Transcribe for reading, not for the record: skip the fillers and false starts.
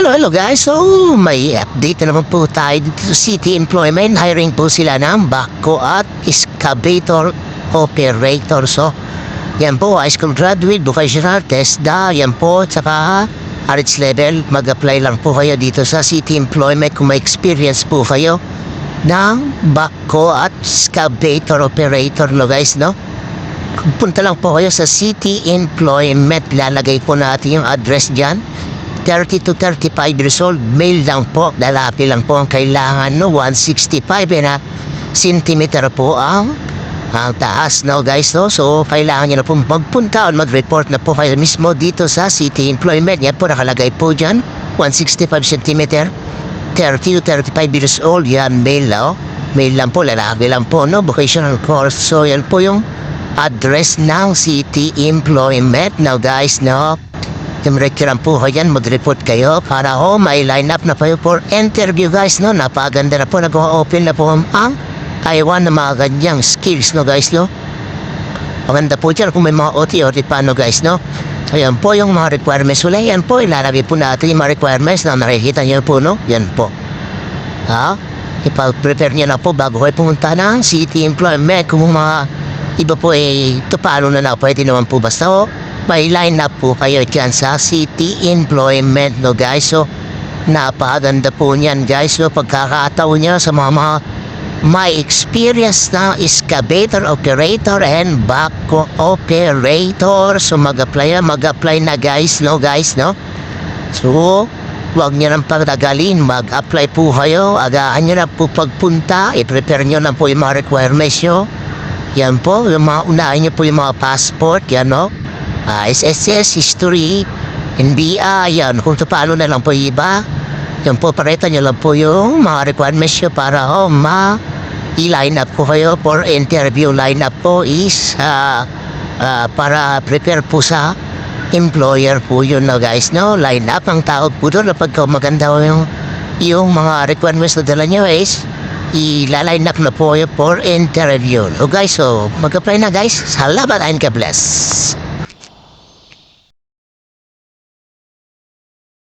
Hello guys. So, may update na naman po tayo dito sa City Employment. Hiring po sila ng backhoe at excavator operator. So, yan po, high school graduate, vocational test yan po, tsaka RH level. Mag-apply lang po kayo dito sa City Employment kung may experience po kayo ng backhoe at excavator operator, no guys, no? Punta lang po kayo sa City Employment. Lalagay po natin yung address dyan. 30 to 35 years old, male lang po, lalaki lang po ang kailangan, no? 165 centimeter po ang taas, no guys, no? So, kailangan nyo na po magpunta o mag-report na po kayo mismo dito sa City Employment. Yan po, nakalagay po dyan, 165 centimeter, 30 to 35 years old, yan, male, no? Male lang po, lalaki lang po, no? Vocational course. So, yan po yung address ng City Employment. Now guys, no? Tumrekiran po kayo yan, mag-report kayo para may line up na po for interview guys, no? Napaganda na po, nag-open na po ang Taiwan na mga ganyang skills, no guys, no? Maganda po dyan kung may mga OT pa, no guys, no? Ayan po yung mga requirements ulit. Yan po, ilalagay po natin yung mga requirements na nakikita nyo po, no? Yan po. Ipa-prepare nyo na po bago kayo pumunta ng City Employment. Kung mga iba po ito paano na pwede naman po basta may line up po kayo dyan sa City Employment, no guys. So, napaganda po niyan guys. So, pagkakataon niya sa mga may experience na excavator operator and backhoe operator. So, mag-apply na guys, no guys, no? So, huwag niyo nang pagtagalin, mag-apply po kayo. Agahan niyo na po pagpunta. I-prepare niyo na po yung mga requirements niyo. Yan po, yung mga unahin niyo po yung mga passport, yan, no? SSS, history, NBI, yan. Kung paano na lang po iba, yan po, pareta nyo lang po yung mga requirements nyo para i-line up po kayo for interview. Line up po is para prepare po sa employer po yun, no guys, no? Line up ang tawag po doon na pagka maganda yung mga requirements na dala nyo is i-line up na po kayo for interview. So guys, so mag-apply na guys. Salamat and God bless.